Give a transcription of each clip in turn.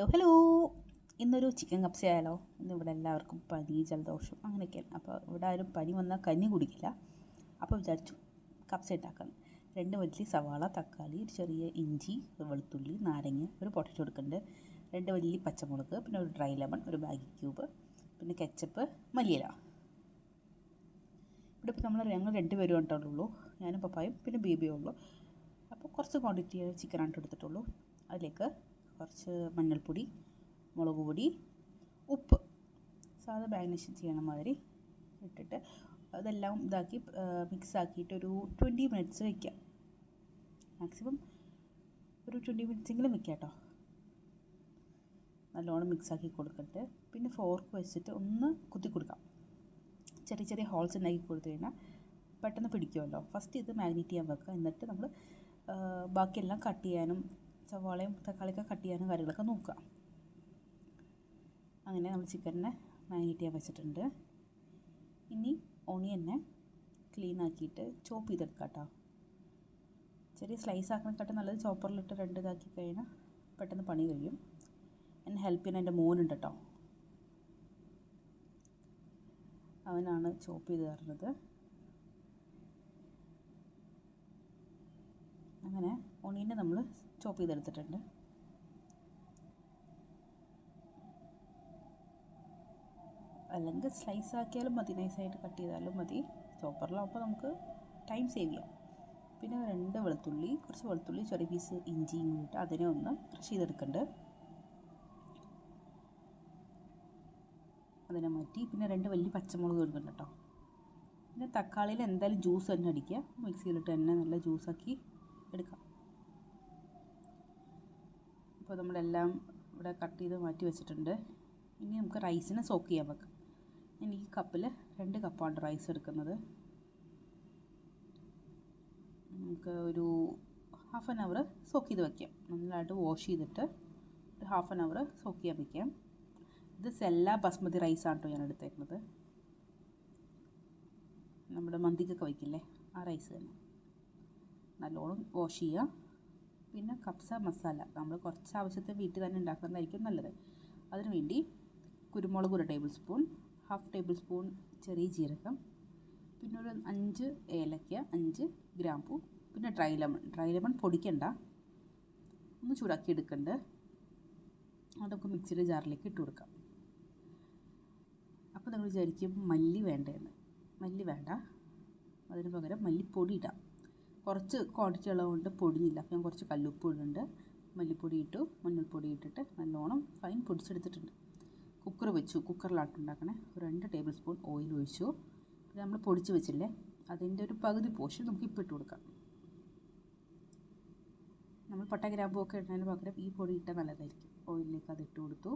Hello ഇന്നൊരു chicken കപ്സ ആയാലോ. ഇന്ന് ഇവിടെ എല്ലാവർക്കും പനി ജലദോഷം അങ്ങനെയൊക്കെയാണ്. അപ്പോൾ ഇവിടെ ആരും പനി വന്നാൽ കഞ്ഞി കുടിക്കില്ല. അപ്പോൾ വിചാരിച്ചു കപ്സ ഉണ്ടാക്കാൻ 2 വലിയ സവാള, തക്കാളി, ചെറിയ ഇഞ്ചി, വെളുത്തുള്ളി, നാരങ്ങ, ഒരു പൊട്ടറ്റോ എടുക്കുന്നുണ്ട്, 2 വലിയ പച്ചമുളക്, പിന്നെ ഒരു ഡ്രൈ ലെമൺ, ഒരു മാഗി ക്യൂബ്, പിന്നെ കെച്ചപ്പ്, മല്ലിയില. ഇവിടെ ഇപ്പോൾ ഞങ്ങൾ 2 പേരും ഉണ്ടാവുള്ളൂ, ഞാനും പപ്പായും പിന്നെ ബേബിയേ ഉള്ളൂ. അപ്പോൾ കുറച്ച് ക്വാണ്ടിറ്റി ചിക്കനായിട്ട് എടുത്തിട്ടുള്ളൂ. അതിലേക്ക് കുറച്ച് മഞ്ഞൾപ്പൊടി, മുളക് പൊടി, ഉപ്പ്, സാധാ മാരിനേഷൻ ചെയ്യണ മാതിരി ഇട്ടിട്ട് അതെല്ലാം ഇതാക്കി മിക്സ് ആക്കിയിട്ടൊരു 20 മിനിറ്റ്സ് വയ്ക്കാം. മാക്സിമം ഒരു 20 മിനിറ്റ്സെങ്കിലും വയ്ക്കാം കേട്ടോ. നല്ലോണം മിക്സാക്കി കൊടുത്തിട്ട് പിന്നെ ഫോർക്ക് വെച്ചിട്ട് ഒന്ന് കുത്തി കൊടുക്കാം. ചെറിയ ചെറിയ ഹോൾസ് ഉണ്ടാക്കി കൊടുത്തു കഴിഞ്ഞാൽ പെട്ടെന്ന് പിടിക്കുമല്ലോ. ഫസ്റ്റ് ഇത് മാഗ്നേറ്റ് ചെയ്യാൻ വെക്കുക. എന്നിട്ട് നമ്മൾ ബാക്കിയെല്ലാം കട്ട് ചെയ്യാനും സവാളയും തക്കാളിയൊക്കെ കട്ട് ചെയ്യാനും കാര്യങ്ങളൊക്കെ നോക്കുക. അങ്ങനെ നമ്മൾ ചിക്കനെ മാഗ്നേറ്റ് ചെയ്യാൻ വെച്ചിട്ടുണ്ട്. ഇനി ഓണിയനെ ക്ലീൻ ആക്കിയിട്ട് ചോപ്പ് ചെയ്തെടുക്കാം കേട്ടോ. ചെറിയ സ്ലൈസ് ആക്കണേക്കാട്ടും നല്ലത് ചോപ്പറിലിട്ട് 2 ഇതാക്കി കഴിഞ്ഞാൽ പെട്ടെന്ന് പണി കഴിയും. എന്നെ ഹെൽപ്പ് ചെയ്യാൻ എൻ്റെ മോനുണ്ട് കേട്ടോ, അവനാണ് ചോപ്പ് ചെയ്ത് തരുന്നത്. അങ്ങനെ ഓണിയനെ നമ്മൾ ചോപ്പ് ചെയ്തെടുത്തിട്ടുണ്ട്. അല്ലെങ്കിൽ സ്ലൈസ് ആക്കിയാലും മതി, നൈസായിട്ട് കട്ട് ചെയ്താലും മതി. ചോപ്പറിലാകുമ്പോൾ നമുക്ക് ടൈം സേവ് ചെയ്യാം. പിന്നെ 2 വെളുത്തുള്ളി, കുറച്ച് വെളുത്തുള്ളി, ചെറിയ പീസ് ഇഞ്ചിയും കൂടിയിട്ട് അതിനെ ഒന്ന് ക്രഷ് ചെയ്തെടുക്കുന്നുണ്ട്. അതിനെ മാറ്റി പിന്നെ 2 വലിയ പച്ചമുളക് എടുക്കുന്നുണ്ട് കേട്ടോ. പിന്നെ തക്കാളിയിൽ എന്തായാലും ജ്യൂസ് തന്നെ അടിക്കുക. മിക്സിയിലിട്ട് തന്നെ നല്ല ജ്യൂസാക്കി എടുക്കാം. അപ്പോൾ നമ്മളെല്ലാം ഇവിടെ കട്ട് ചെയ്ത് മാറ്റി വെച്ചിട്ടുണ്ട്. ഇനി നമുക്ക് റൈസിനെ സോക്ക് ചെയ്യാൻ വെക്കാം. ഞാൻ ഈ കപ്പിൽ 2 കപ്പാണ് റൈസ് എടുക്കുന്നത്. നമുക്ക് ഒരു ഹാഫ് ആൻ അവർ സോക്ക് ചെയ്ത് വയ്ക്കാം. നന്നായിട്ട് വാഷ് ചെയ്തിട്ട് ഒരു ഹാഫ് ആൻ അവർ സോക്ക് ചെയ്യാൻ വയ്ക്കാം. ഇത് സെല്ല ബസ്മതി റൈസാണ് കേട്ടോ ഞാൻ എടുത്തേക്കുന്നത്. നമ്മുടെ മന്തിക്കൊക്കെ വയ്ക്കില്ലേ ആ റൈസ് തന്നെ. നല്ലോണം വാഷ് ചെയ്യുക. പിന്നെ കപ്സ മസാല നമ്മൾ കുറച്ച് ആവശ്യത്തിന് വീട്ടിൽ തന്നെ ഉണ്ടാക്കുന്നതായിരിക്കും നല്ലത്. അതിനുവേണ്ടി കുരുമുളക് 1 table spoon, half table spoon ചെറിയ ജീരകം, പിന്നെ ഒരു 5 ഏലക്ക, 5 ഗ്രാമ്പൂ, പിന്നെ ഡ്രൈ ലെമൺ പൊടിക്കണ്ട, ഒന്ന് ചൂടാക്കി എടുക്കണ്ട്. അതൊക്കെ മിക്സിയുടെ ജാറിലേക്ക് ഇട്ട് കൊടുക്കാം. അപ്പോൾ നിങ്ങൾ വിചാരിക്കും മല്ലി വേണ്ടതെന്ന്. മല്ലി വേണ്ട, അതിന് പകരം മല്ലിപ്പൊടി ഇടാം. കുറച്ച് ക്വാണ്ടിറ്റി ഉള്ളതുകൊണ്ട് പൊടിയില്ല. അപ്പോൾ ഞാൻ കുറച്ച് കല്ലുപ്പ് ഇടുന്നുണ്ട്, മല്ലിപ്പൊടി ഇട്ടു, മഞ്ഞൾപ്പൊടി ഇട്ടിട്ട് നല്ലോണം ഫൈൻ പൊടിച്ചെടുത്തിട്ടുണ്ട്. കുക്കർ വെച്ചു, കുക്കറിലാട്ട് ഉണ്ടാക്കണേ. ഒരു 2 ടേബിൾ സ്പൂൺ ഓയിൽ ഒഴിച്ചു. പിന്നെ നമ്മൾ പൊടിച്ച് വെച്ചില്ലേ അതിൻ്റെ ഒരു പകുതി പോർഷൻ നമുക്ക് ഇപ്പോൾ ഇട്ട് കൊടുക്കാം. നമ്മൾ പട്ട ഗ്രാമ്പൂ ഒക്കെ ഇടുന്നതിന് പകരം ഈ പൊടി ഇട്ടാൽ നല്ലതായിരിക്കും. ഓയിലിലേക്ക് അത് ഇട്ട് കൊടുത്തു.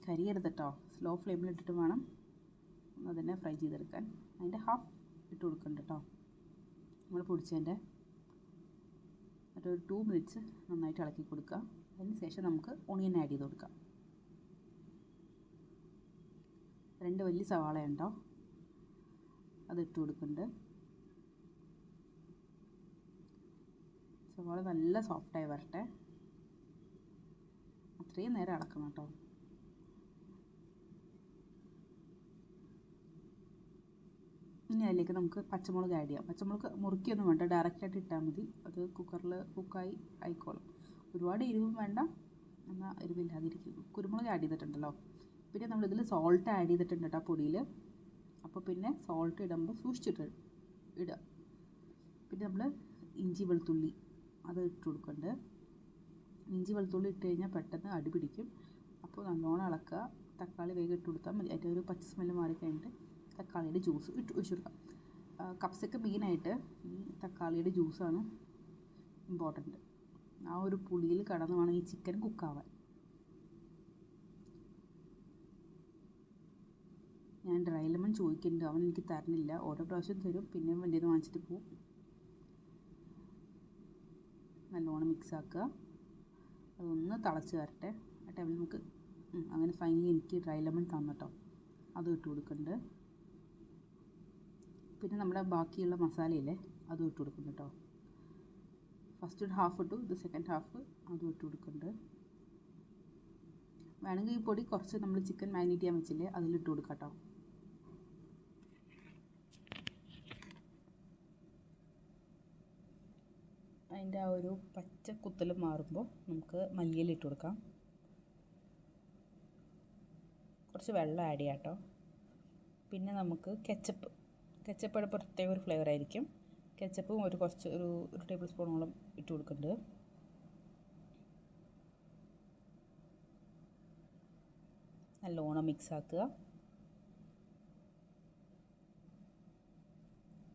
കരിയരുത് കേട്ടോ, സ്ലോ ഫ്ലെയിമിലിട്ടിട്ട് വേണം അതിനെ ഫ്രൈ ചെയ്തെടുക്കാൻ. അതിൻ്റെ ഹാഫ് ഇട്ട് കൊടുക്കുന്നുണ്ട് കേട്ടോ നമ്മൾ പൊടിച്ചതിൻ്റെ. ഒരു 2 മിനിറ്റ്സ് നന്നായിട്ട് ഇളക്കി കൊടുക്കുക. അതിന് ശേഷം നമുക്ക് ഓണിയൻ ആഡ് ചെയ്ത് കൊടുക്കാം. 2 വലിയ സവാള ഉണ്ടോ അത് ഇട്ട് കൊടുക്കുന്നുണ്ട്. സവാള നല്ല സോഫ്റ്റായി വരട്ടെ, അത്രയും നേരം ഇളക്കണം കേട്ടോ. ഇനി അതിലേക്ക് നമുക്ക് പച്ചമുളക് ആഡ് ചെയ്യാം. പച്ചമുളക് മുറിക്കൊന്നും വേണ്ട, ഡയറക്റ്റായിട്ട് ഇട്ടാൽ മതി. അത് കുക്കറിൽ കുക്കായി ആയിക്കോളും. ഒരുപാട് എരിവും വേണ്ട, എന്നാൽ എരിവില്ലാതിരിക്കും. കുരുമുളക് ആഡ് ചെയ്തിട്ടുണ്ടല്ലോ. പിന്നെ നമ്മളിതിൽ സോൾട്ട് ആഡ് ചെയ്തിട്ടുണ്ട് കേട്ടോ പൊടിയിൽ. അപ്പോൾ പിന്നെ സോൾട്ട് ഇടുമ്പോൾ സൂക്ഷിച്ചിട്ട് ഇടുക. പിന്നെ നമ്മൾ ഇഞ്ചി വെളുത്തുള്ളി അത് ഇട്ട് കൊടുക്കുന്നുണ്ട്. ഇഞ്ചി വെളുത്തുള്ളി ഇട്ട് കഴിഞ്ഞാൽ പെട്ടെന്ന് അടി പിടിക്കും. അപ്പോൾ നല്ലോണം ഇളക്കുക. തക്കാളി വേഗം ഇട്ട് കൊടുത്താൽ മതി. അതിൻ്റെ ഒരു പച്ച സ്മെല്ല് മാറിക്കഴിഞ്ഞിട്ട് തക്കാളിയുടെ ജ്യൂസ് ഒഴിച്ച് കൊടുക്കാം. കപ്സയ്ക്ക് മെയിനായിട്ട് ഈ തക്കാളിയുടെ ജ്യൂസാണ് ഇമ്പോർട്ടൻറ്റ്. ആ ഒരു പുളിയിൽ കടന്ന് വേണം ഈ ചിക്കൻ കുക്കാവാൻ. ഞാൻ ഡ്രൈ ലെമൺ ചോദിക്കുന്നുണ്ട്, അവൻ എനിക്ക് തരണില്ല. ഓരോ പ്രാവശ്യം തരും, പിന്നെ വണ്ടിയിൽ നിന്ന് വാങ്ങിച്ചിട്ട് പോവും. നല്ലോണം മിക്സാക്കുക. അതൊന്ന് തിളച്ച് വരട്ടെ. ആ ടൈമിൽ നമുക്ക് അങ്ങനെ ഫൈനലി എനിക്ക് ഡ്രൈ ലെമൺ തന്നിട്ടോ അതും ഇട്ട് കൊടുക്കുന്നുണ്ട്. പിന്നെ നമ്മുടെ ബാക്കിയുള്ള മസാലയില്ലേ അതും ഇട്ട് കൊടുക്കുന്നുണ്ട് കേട്ടോ. ഫസ്റ്റ് ഒരു ഹാഫ് ഇട്ടു, ഇത് സെക്കൻഡ് ഹാഫ് അതും ഇട്ട് കൊടുക്കുന്നുണ്ട്. വേണമെങ്കിൽ ഈ പൊടി കുറച്ച് നമ്മൾ ചിക്കൻ മാരിനേറ്റ് ചെയ്യാൻ വെച്ചില്ലേ അതിലിട്ട് കൊടുക്കാം കേട്ടോ. അതിൻ്റെ ആ ഒരു പച്ച കുത്തൽ മാറുമ്പോൾ നമുക്ക് മല്ലിയില ഇട്ട് കൊടുക്കാം. കുറച്ച് വെള്ളം ആഡ് ചെയ്യാം കേട്ടോ. പിന്നെ നമുക്ക് കെച്ചപ്പ് പ്രത്യേക ഒരു ഫ്ലേവർ ആയിരിക്കും. കെച്ചപ്പും ഒരു ടേബിൾ സ്പൂണോളം ഇട്ട് കൊടുക്കുന്നുണ്ട്. നല്ലോണം മിക്സ് ആക്കുക.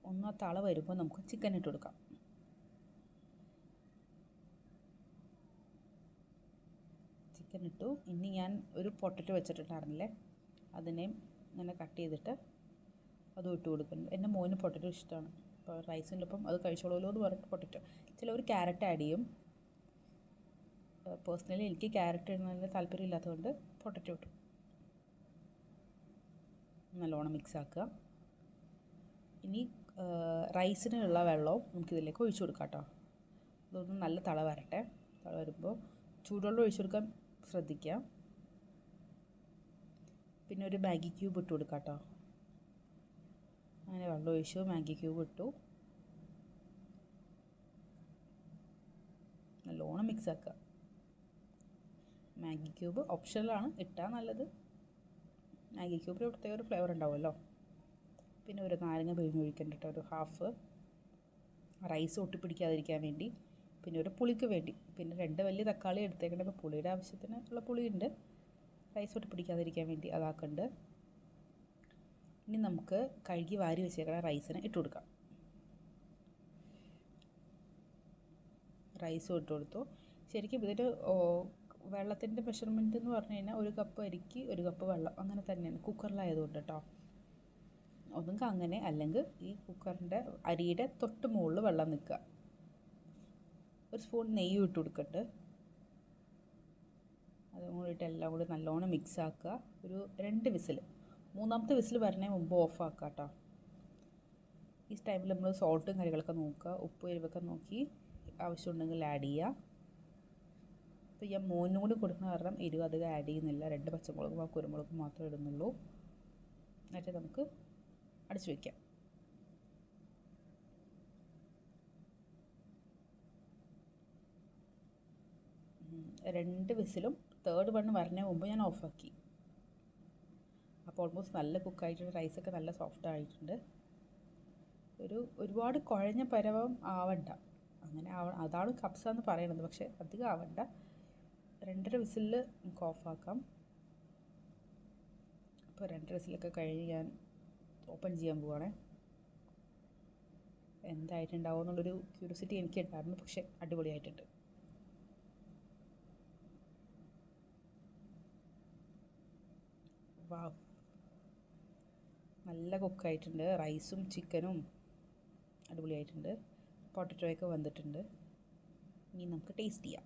ഒന്ന് തള വരുമ്പോൾ നമുക്ക് ചിക്കൻ ഇട്ട് കൊടുക്കാം. ചിക്കൻ ഇട്ടു. ഇനി ഞാൻ ഒരു പൊട്ടറ്റോ വെച്ചിട്ടുണ്ടായിരുന്നില്ലേ, അതിനെയും ഇങ്ങനെ കട്ട് ചെയ്തിട്ട് അതും ഇട്ട് കൊടുക്കുന്നുണ്ട്. എൻ്റെ മോന് പൊട്ടറ്റോ ഇഷ്ടമാണ്. അപ്പോൾ റൈസിൻ്റെ ഒപ്പം അത് കഴിച്ചോളൂല്ലോ എന്ന് പറഞ്ഞിട്ട് പൊട്ടറ്റോ. ചിലവർ ക്യാരറ്റ് ആഡ് ചെയ്യും. പേഴ്സണലി എനിക്ക് ക്യാരറ്റ് ഇടുന്നതിന് താല്പര്യം ഇല്ലാത്തതുകൊണ്ട് പൊട്ടറ്റോ ഇട്ടു. നല്ലോണം മിക്സ് ആക്കുക. ഇനി റൈസിനുള്ള വെള്ളവും നമുക്കിതിലേക്ക് ഒഴിച്ചു കൊടുക്കാം കേട്ടോ. അതൊന്ന് നല്ല തള വരട്ടെ. തള വരുമ്പോൾ ചൂടുവെള്ളം ഒഴിച്ചു കൊടുക്കാൻ ശ്രദ്ധിക്കുക. പിന്നെ ഒരു മാഗി ക്യൂബ് ഇട്ട് കൊടുക്കാം കേട്ടോ. അങ്ങനെ വെള്ളം ഒഴിച്ചു, മാഗി ക്യൂബ് ഇട്ടു. നല്ലോണം മിക്സ് ആക്കുക. മാഗി ക്യൂബ് ഓപ്ഷണലാണ്, ഇട്ടാൽ നല്ലത്. മാഗി ക്യൂബിൽ പ്രത്യേക ഒരു ഫ്ലേവർ ഉണ്ടാവുമല്ലോ. പിന്നെ ഒരു നാരങ്ങ പിഴിഞ്ഞൊഴിക്കേണ്ടിട്ട് ഒരു ഹാഫ്, റൈസ് ഒട്ടിപ്പിടിക്കാതിരിക്കാൻ വേണ്ടി. പിന്നെ ഒരു പുളിക്ക് വേണ്ടി പിന്നെ 2 വലിയ തക്കാളി എടുത്തേക്കേണ്ട. അപ്പോൾ പുളിയുടെ ആവശ്യത്തിന് ഉള്ള പുളിയുണ്ട്. റൈസ് ഒട്ടിപ്പിടിക്കാതിരിക്കാൻ വേണ്ടി അതാക്കുന്നുണ്ട്. ഇനി നമുക്ക് കഴുകി വാരി വെച്ചേക്കണ റൈസിന് ഇട്ട് കൊടുക്കാം. റൈസും ഇട്ട് കൊടുത്തു. ശരിക്കും ഇതിൻ്റെ വെള്ളത്തിൻ്റെ മെഷർമെൻറ്റ് എന്ന് പറഞ്ഞു കഴിഞ്ഞാൽ 1 കപ്പ് അരിക്ക് 1 കപ്പ് വെള്ളം, അങ്ങനെ തന്നെയാണ് കുക്കറിലായതുകൊണ്ട് കേട്ടോ. ഒന്നുകിൽ അങ്ങനെ, അല്ലെങ്കിൽ ഈ കുക്കറിൻ്റെ അരിയുടെ തൊട്ട് മുകളിൽ വെള്ളം നിൽക്കുക. ഒരു സ്പൂൺ നെയ്യും ഇട്ട് കൊടുക്കട്ട്. അതും കൂടിയിട്ട് എല്ലാം കൂടി നല്ലോണം മിക്സ് ആക്കുക. ഒരു 2 വിസിൽ, 3ാമത്തെ വിസിൽ വരണേ മുമ്പ് ഓഫ് ആക്കുക കേട്ടോ. ഈ ടൈമിൽ നമ്മൾ സോൾട്ടും കാര്യങ്ങളൊക്കെ നോക്കുക, ഉപ്പ് എരിവൊക്കെ നോക്കി ആവശ്യമുണ്ടെങ്കിൽ ആഡ് ചെയ്യുക. അപ്പോൾ ഞാൻ മോനും കൂടി കൊടുക്കുന്ന കാരണം എരിവ് അധികം ആഡ് ചെയ്യുന്നില്ല. 2 പച്ചമുളകും കുരുമുളകും മാത്രമേ ഇടുന്നുള്ളൂ. എന്നിട്ട് നമുക്ക് അടച്ചു വയ്ക്കാം. രണ്ട് വിസിലും 3rd വൺ വരണേ മുമ്പ് ഞാൻ ഓഫാക്കി. അപ്പോൾ ഓൾമോസ്റ്റ് നല്ല കുക്കായിട്ടുണ്ട്. റൈസൊക്കെ നല്ല സോഫ്റ്റ് ആയിട്ടുണ്ട്. ഒരുപാട് കുഴഞ്ഞ പരുവം ആവണ്ട, അങ്ങനെ അതാണ് കബ്സ എന്ന് പറയുന്നത്. പക്ഷേ അധികം ആവണ്ട. 2.5 വിസിലിൽ നമുക്ക് ഓഫാക്കാം. അപ്പോൾ 2 വിസിലൊക്കെ കഴിഞ്ഞ് ഞാൻ ഓപ്പൺ ചെയ്യാൻ പോവുകയാണേ. എന്തായിട്ടുണ്ടാവും എന്നുള്ളൊരു ക്യൂരിയോസിറ്റി എനിക്ക് ഉണ്ടായിരുന്നു. പക്ഷേ അടിപൊളിയായിട്ടുണ്ട്. വാവ്, നല്ല കുക്കായിട്ടുണ്ട്. റൈസും ചിക്കനും അടിപൊളിയായിട്ടുണ്ട്. പൊട്ടറ്റോയൊക്കെ വന്നിട്ടുണ്ട്. ഇനി നമുക്ക് ടേസ്റ്റ് ചെയ്യാം.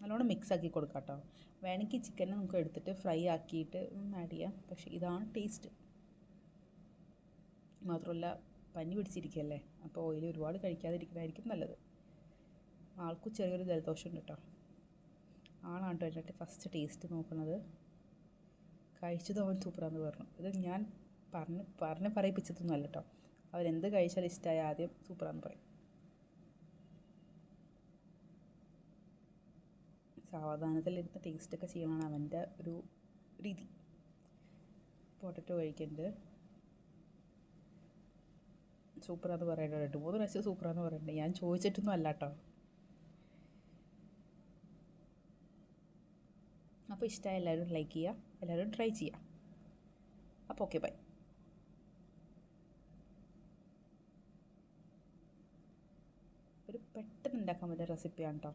നല്ലോണം മിക്സ് ആക്കി കൊടുക്കാം കേട്ടോ. വേണമെങ്കിൽ ചിക്കനെ നമുക്ക് എടുത്തിട്ട് ഫ്രൈ ആക്കിയിട്ട് ആഡ് ചെയ്യാം. പക്ഷേ ഇതാണ് ടേസ്റ്റ്. മാത്രമല്ല പനി പിടിച്ചിരിക്കുകയല്ലേ, അപ്പോൾ ഓയിൽ ഒരുപാട് കഴിക്കാതിരിക്കുന്നതായിരിക്കും നല്ലത്. ആൾക്കും ചെറിയൊരു ജലദോഷം ഉണ്ട് കേട്ടോ. ആളാണ് കേട്ടോ എൻ്റെ ഫസ്റ്റ് ടേസ്റ്റ് നോക്കുന്നത്. കഴിച്ചത് അവൻ സൂപ്പറാന്ന് പറഞ്ഞു. ഇത് ഞാൻ പറഞ്ഞ് പറയിപ്പിച്ചതൊന്നും അല്ല കേട്ടോ. അവരെന്ത് കഴിച്ചാൽ ഇഷ്ടമായ ആദ്യം സൂപ്പറാന്ന് പറയും. സാവധാനത്തിലിരുന്ന് ടേസ്റ്റൊക്കെ ചെയ്യണമെന്ന് അവൻ്റെ ഒരു രീതി. പൊട്ടറ്റോ കഴിക്കുന്നത് സൂപ്പറാന്ന് പറയണ്ട. 2-3 പ്രാവശ്യം സൂപ്പറാന്ന് പറയണ്ടേ. ഞാൻ ചോദിച്ചിട്ടൊന്നും അല്ല കേട്ടോ. അപ്പോൾ ഇഷ്ടമായ എല്ലാവരും ലൈക്ക് ചെയ്യുക, എല്ലാവരും ട്രൈ ചെയ്യുക. അപ്പോൾ ഓക്കെ, ബൈ. ഒരു പെട്ടെന്ന് ഉണ്ടാക്കാൻ പറ്റിയ റെസിപ്പിയാണ് കേട്ടോ.